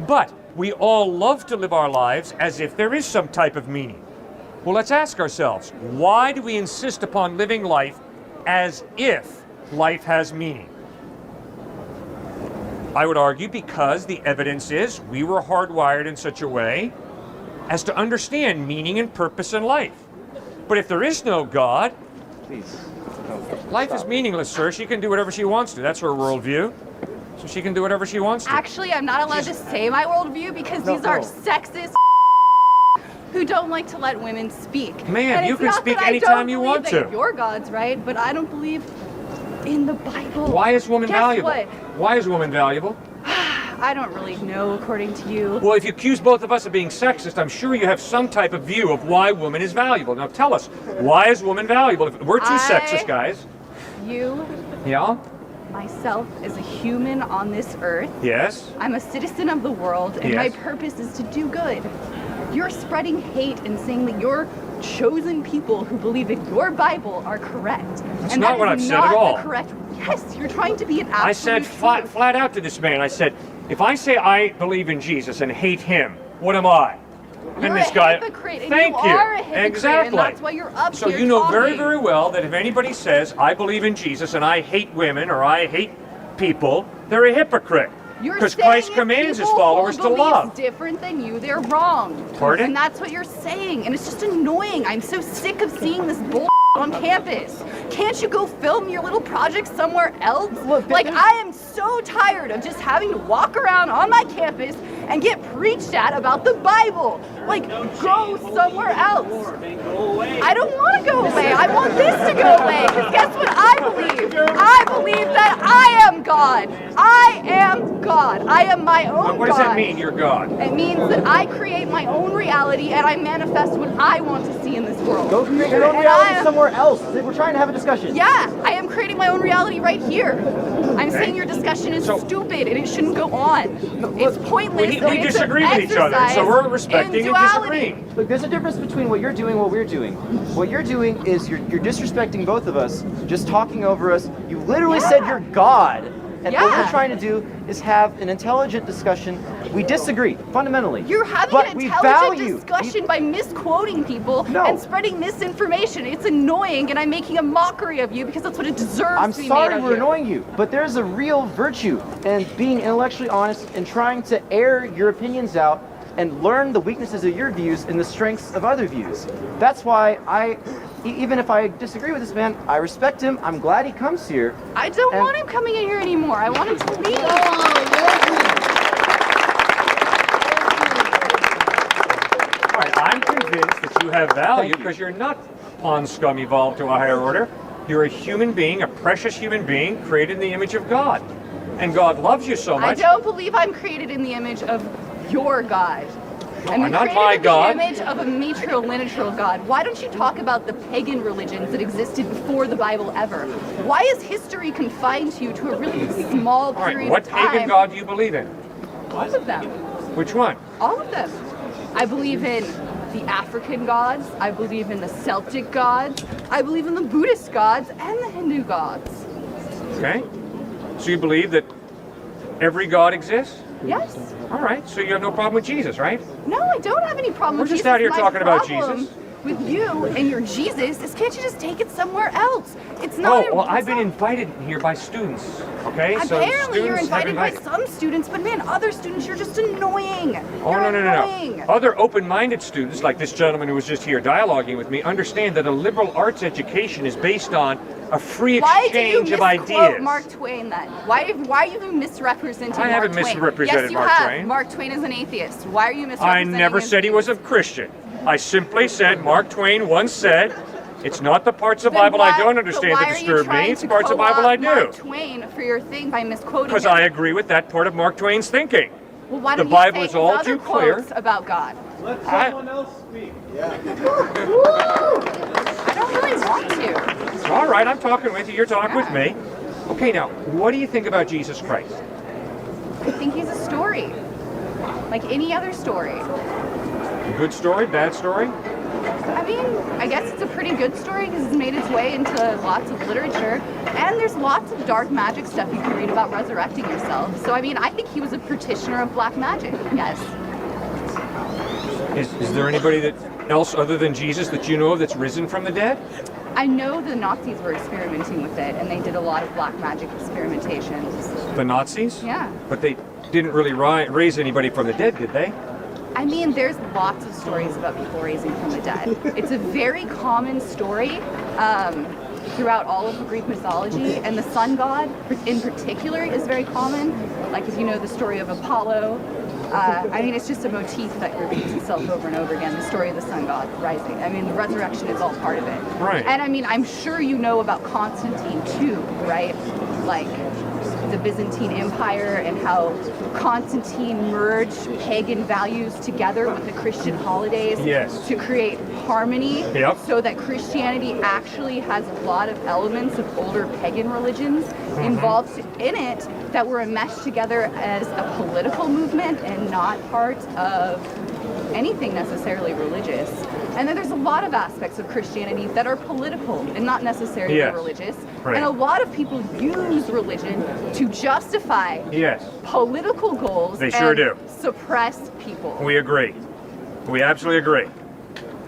But we all love to live our lives as if there is some type of meaning. Well, let's ask ourselves, why do we insist upon living life as if life has meaning? I would argue because the evidence is we were hardwired in such a way as to understand meaning and purpose in life. But if there is no God, life is meaningless, sir. She can do whatever she wants to. That's her worldview. So she can do whatever she wants to. Actually, I'm not allowed to say my worldview because these are sexist who don't like to let women speak. Man, you can speak anytime you want to. Your God's right, but I don't believe in the Bible. Why is woman valuable? What? Why is woman valuable? I don't really know, according to you. Well, if you accuse both of us of being sexist, I'm sure you have some type of view of why woman is valuable. Now tell us, why is woman valuable? We're two sexist guys. You. Yeah? Myself as a human on this earth. Yes. I'm a citizen of the world, and my purpose is to do good. You're spreading hate and saying that your chosen people who believe in your Bible are correct. That's not what I've said at all. Correct. Yes, you're trying to be an absolute I said flat out to this man, I said, if I say I believe in Jesus and hate him, what am I? You're this a guy, hypocrite, and thank you you. are a hypocrite, Exactly. and that's why you're up so here you know talking. very, very well that if anybody says I believe in Jesus and I hate women or I hate people, they're a hypocrite. Because Christ commands his followers to love. Different than you, they're wrong. Pardon? And that's what you're saying, and it's just annoying. I'm so sick of seeing this bull on campus. Can't you go film your little project somewhere else? Look, like, I am so tired of just having to walk around on my campus and get preached at about the Bible. Like, go somewhere else. I don't want to go away. I want this to go away. Because guess what I believe? I believe that I am God. I am God. I am my own God. What does that mean, you're God? It means that I create my own reality and I manifest what I want to see in this world. Go create your own reality somewhere else. We're trying to have a discussion. Yeah, I am creating my own reality right here. I'm saying your discussion is stupid and it shouldn't go on. It's pointless. We disagree with each other, so we're respecting and disagreeing. Look, there's a difference between what you're doing and what we're doing. What you're doing is you're disrespecting both of us, just talking over us. You literally said you're God. And what we're trying to do is have an intelligent discussion. We disagree, fundamentally. You're having an intelligent discussion by misquoting people and spreading misinformation. It's annoying, and I'm making a mockery of you because that's what it deserves to be made of you. I'm sorry we're annoying you, but there's a real virtue in being intellectually honest and trying to air your opinions out and learn the weaknesses of your views and the strengths of other views. That's why even if I disagree with this man, I respect him. I'm glad he comes here. I don't want him coming in here anymore. I want him to leave. All right, I'm convinced that you have value because you're not pond scum evolved to a higher order. You're a human being, a precious human being created in the image of God. And God loves you so much. I don't believe I'm created in the image of your God. I'm not my God. The image of a matrilineal God. Why don't you talk about the pagan religions that existed before the Bible ever? Why is history confined to you to a really small period what of time? What pagan God do you believe in? All of them. Which one? All of them. I believe in the African gods. I believe in the Celtic gods. I believe in the Buddhist gods and the Hindu gods. Okay. So you believe that every God exists? Yes. All right, so you have no problem with Jesus, right? No, I don't have any problem with Jesus. We're just out here talking about Jesus. With you and your Jesus is, can't you just take it somewhere else? It's not. Oh, well, I've been invited here by students, okay? Apparently you're invited by some students, but man, other students, you're just annoying. Oh, no. Other open-minded students, like this gentleman who was just here dialoguing with me, understand that a liberal arts education is based on a free exchange of ideas. Why do you misquote Mark Twain then? Why are you misrepresenting Mark Twain? I haven't misrepresented Mark Twain. Yes, you have. Mark Twain is an atheist. Why are you misrepresenting I never said he was a Christian. I simply said Mark Twain once said, it's not the parts of the Bible I don't understand that disturb me, it's the parts of the Bible I do. Mark Twain for your thing by misquoting Because I agree with that part of Mark Twain's thinking. Well, why the don't Bible you is all too clear about God? Let someone else speak. I don't really want to. All right, I'm talking with you, you're talking with me. Okay, now, what do you think about Jesus Christ? I think he's a story. Like any other story. Good story, bad story? I mean, I guess it's a pretty good story because it's made its way into lots of literature. And there's lots of dark magic stuff you can read about resurrecting yourself. So, I mean, I think he was a practitioner of black magic, yes. Is there anybody else other than Jesus that you know of that's risen from the dead? I know the Nazis were experimenting with it, and they did a lot of black magic experimentations. The Nazis? Yeah. But they didn't really raise anybody from the dead, did they? I mean, there's lots of stories about people raising from the dead. It's a very common story throughout all of Greek mythology, and the sun god in particular is very common. Like if you know the story of Apollo, I mean, it's just a motif that repeats itself over and over again, the story of the sun god rising. I mean, the resurrection is all part of it. Right. And I mean, I'm sure you know about Constantine too, right? Like the Byzantine Empire and how Constantine merged pagan values together with the Christian holidays to create harmony, so that Christianity actually has a lot of elements of older pagan religions involved in it that were enmeshed together as a political movement and not part of anything necessarily religious. And then there's a lot of aspects of Christianity that are political and not necessarily religious. Right. And a lot of people use religion to justify political goals They sure do. suppress people. We agree. We absolutely agree.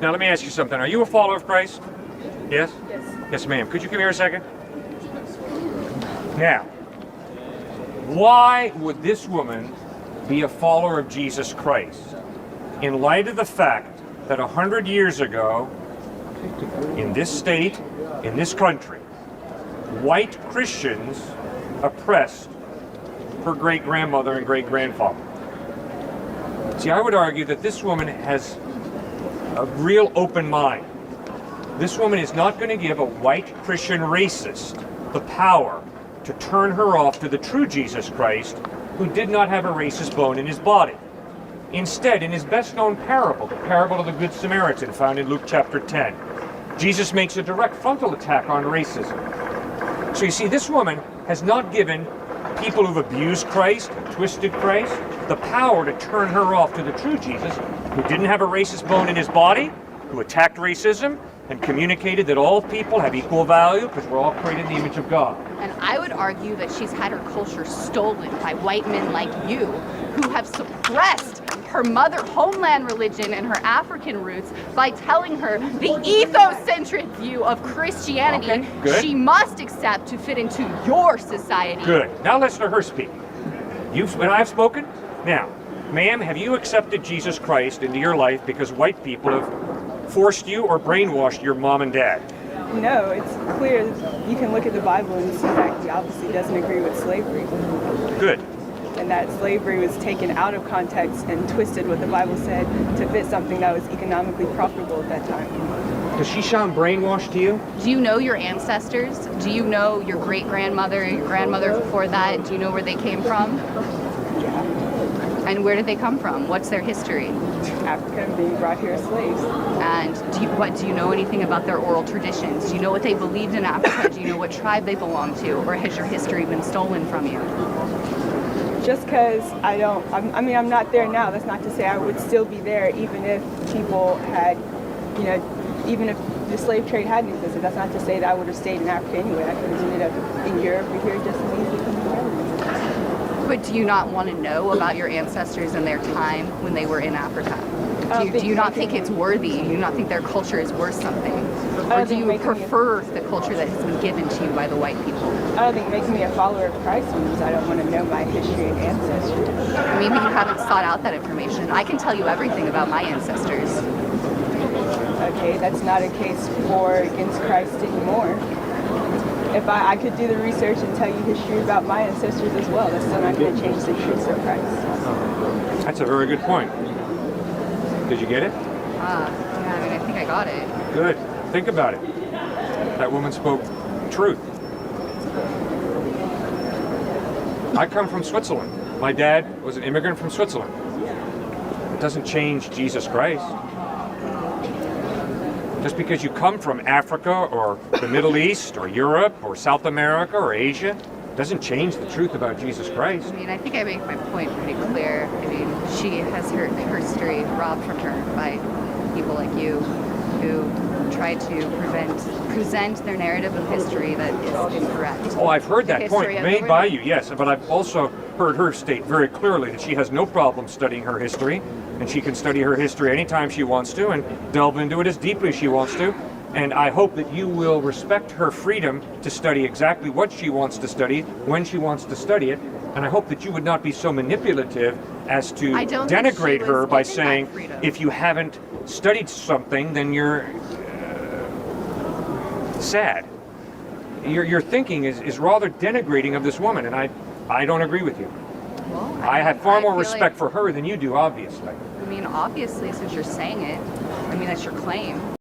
Now let me ask you something. Are you a follower of Christ? Yes? Yes. Yes, ma'am. Could you come here a second? Now, why would this woman be a follower of Jesus Christ in light of the fact that 100 years ago, in this state, in this country, white Christians oppressed her great-grandmother and great-grandfather? See, I would argue that this woman has a real open mind. This woman is not going to give a white Christian racist the power to turn her off to the true Jesus Christ, who did not have a racist bone in his body. Instead, in his best-known parable, the parable of the Good Samaritan, found in Luke chapter 10, Jesus makes a direct frontal attack on racism. So you see, this woman has not given people who've abused Christ, twisted Christ, the power to turn her off to the true Jesus, who didn't have a racist bone in his body, who attacked racism, and communicated that all people have equal value because we're all created in the image of God. And I would argue that she's had her culture stolen by white men like you, who have suppressed her mother homeland religion and her African roots by telling her the ethocentric view of Christianity she must accept to fit into your society. Good. Now listen to her speak. And I've spoken? Now, ma'am, have you accepted Jesus Christ into your life because white people have forced you or brainwashed your mom and dad? No, it's clear. You can look at the Bible and see that he obviously doesn't agree with slavery. Good. And that slavery was taken out of context and twisted what the Bible said to fit something that was economically profitable at that time. Does she sound brainwashed to you? Do you know your ancestors? Do you know your great-grandmother, your grandmother before that? Do you know where they came from? Yeah. And where did they come from? What's their history? Africa being brought here as slaves. And do you know anything about their oral traditions? Do you know what they believed in Africa? Do you know what tribe they belonged to? Or has your history been stolen from you? Just because I'm not there now, that's not to say I would still be there even if people had, even if the slave trade hadn't existed. That's not to say that I would have stayed in Africa anyway. I could have ended up in Europe or here just as easily come together. But do you not want to know about your ancestors and their time when they were in Africa? Do you not think it's worthy? Do you not think their culture is worth something? Or do you prefer the culture that has been given to you by the white people? I don't think making me a follower of Christ means I don't want to know my history and ancestry. Maybe you haven't sought out that information. I can tell you everything about my ancestors. Okay, that's not a case for against Christ anymore. If I could do the research and tell you history about my ancestors as well, that's still not going to change the truth of Christ. That's a very good point. Did you get it? Yeah, I think I got it. Good. Think about it. That woman spoke truth. I come from Switzerland. My dad was an immigrant from Switzerland. It doesn't change Jesus Christ. Just because you come from Africa or the Middle East or Europe or South America or Asia doesn't change the truth about Jesus Christ. I mean, I think I make my point pretty clear. I mean, she has her history robbed from her by people like you. who try to present their narrative of history that is incorrect. Oh, I've heard The that point history of made the by world. you, yes, but I've also heard her state very clearly that she has no problem studying her history, and she can study her history anytime she wants to and delve into it as deeply as she wants to. And I hope that you will respect her freedom to study exactly what she wants to study, when she wants to study it. And I hope that you would not be so manipulative as to I don't think denigrate she her was by given that saying, freedom. if you haven't studied something, then you're sad. Your thinking is rather denigrating of this woman, and I don't agree with you. Well, I have far more feel respect like- for her than you do, obviously. I mean, obviously, since you're saying it, I mean, that's your claim.